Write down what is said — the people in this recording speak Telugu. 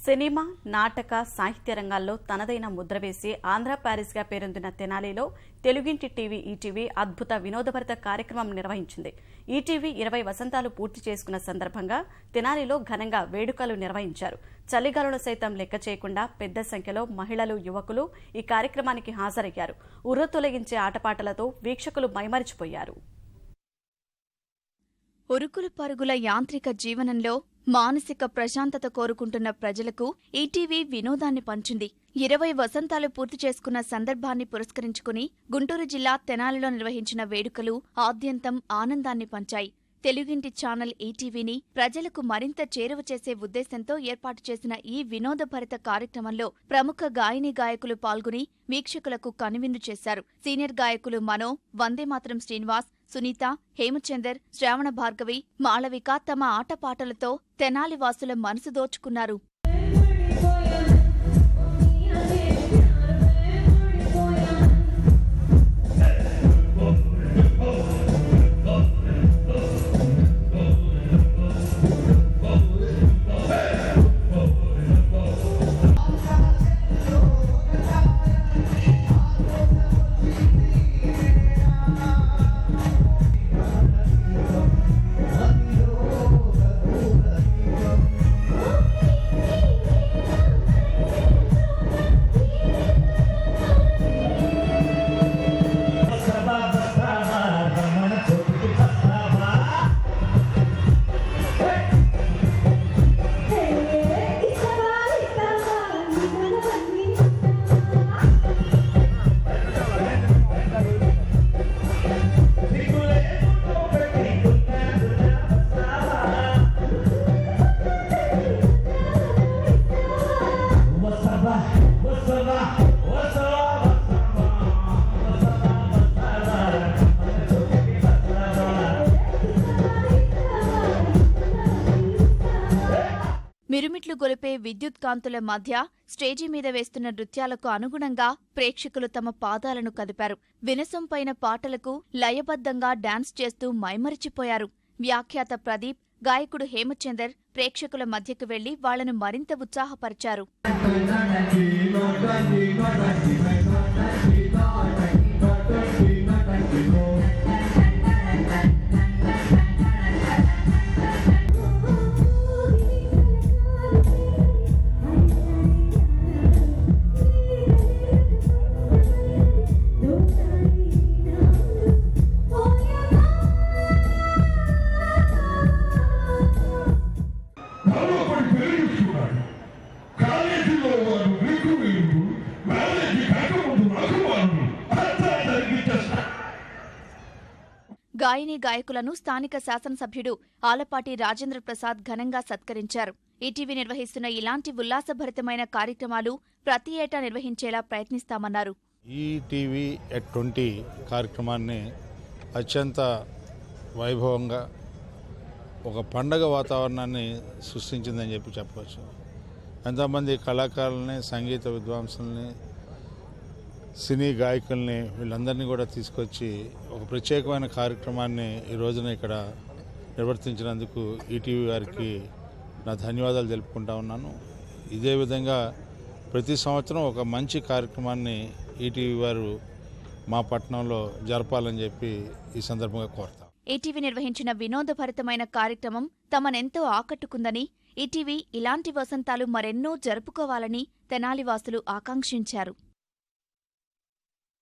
సినిమా, నాటక, సాహిత్య రంగాల్లో తనదైన ముద్ర వేసి ఆంధ్ర ప్యారిస్గా పేరొందిన తెనాలిలో తెలుగింటి టీవీ ఈటీవీ అద్భుత వినోదభరిత కార్యక్రమం నిర్వహించింది. ఈటీవీ 20 వసంతాలు పూర్తి చేసుకున్న సందర్భంగా తెనాలిలో ఘనంగా వేడుకలు నిర్వహించారు. చలిగాలులు సైతం లెక్క చేయకుండా పెద్ద సంఖ్యలో మహిళలు, యువకులు ఈ కార్యక్రమానికి హాజరయ్యారు. ఉర్రు తొలగించే ఆటపాటలతో వీక్షకులు మైమరిచిపోయారు. ఉరుకులు పరుగుల యాంత్రిక జీవనంలో మానసిక ప్రశాంతత కోరుకుంటున్న ప్రజలకు ఈటీవీ వినోదాన్ని పంచింది. 20 వసంతాలు పూర్తి చేసుకున్న సందర్భాన్ని పురస్కరించుకుని గుంటూరు జిల్లా తెనాలిలో నిర్వహించిన వేడుకలు ఆద్యంతం ఆనందాన్ని పంచాయి. తెలుగింటి ఛానల్ ఈటీవీని ప్రజలకు మరింత చేరువ చేసే ఉద్దేశంతో ఏర్పాటు చేసిన ఈ వినోదభరిత కార్యక్రమంలో ప్రముఖ గాయనీ గాయకులు పాల్గొని వీక్షకులకు కనువిందు చేశారు. సీనియర్ గాయకులు మనో, వందేమాతరం శ్రీనివాస్, సునీత, హేమచందర్, శ్రావణ భార్గవి, మాళవిక తమ ఆటపాటలతో తెనాలి వాసుల మనసు దోచుకున్నారు. మిరుమిట్లు గొలిపే విద్యుత్ కాంతుల మధ్య స్టేజీ మీద వేస్తున్న నృత్యాలకు అనుగుణంగా ప్రేక్షకులు తమ పాదాలను కదిపారు. వినసొంపైన పాటలకు లయబద్ధంగా డాన్స్ చేస్తూ మైమరిచిపోయారు. వ్యాఖ్యాత ప్రదీప్, గాయకుడు హేమచందర్ ప్రేక్షకుల మధ్యకు వెళ్లి వాళ్లను మరింత ఉత్సాహపరిచారు. గాయనీ గాయకులను స్థానిక శాసనసభ్యుడు ఆలపాటి రాజేంద్ర ప్రసాద్ ఘనంగా సత్కరించారు. ఈటీవీ నిర్వహిస్తున్న ఇలాంటి ఉల్లాసభరితమైన కార్యక్రమాలు ప్రతి ఏటా నిర్వహించేలా ప్రయత్నిస్తామన్నారు. ఈటీవీ ఎట్ 20 కార్యక్రమాన్ని అత్యంత వైభవంగా ఒక పండగ వాతావరణాన్ని సృష్టించిందని చెప్పవచ్చు. ఎంతోమంది కళాకారులని, సంగీత విద్వాంసుల్ని, సినీ గాయకుల్ని వీళ్ళందరినీ కూడా తీసుకొచ్చి ఒక ప్రత్యేకమైన కార్యక్రమాన్ని ఈ రోజున ఇక్కడ నిర్వర్తించినందుకు ఈటీవీ వారికి నా ధన్యవాదాలు తెలుపుకుంటా ఉన్నాను. ఇదే విధంగా ప్రతి సంవత్సరం ఒక మంచి కార్యక్రమాన్ని ఈటీవీ వారు మా పట్టణంలో జరపాలని చెప్పి ఈ సందర్భంగా కోరుతాం. ఈటీవీ నిర్వహించిన వినోదభరితమైన కార్యక్రమం తమనెంతో ఆకట్టుకుందని, ఈటీవీ ఇలాంటి వసంతాలు మరెన్నో జరుపుకోవాలని తెనాలివాసులు ఆకాంక్షించారు.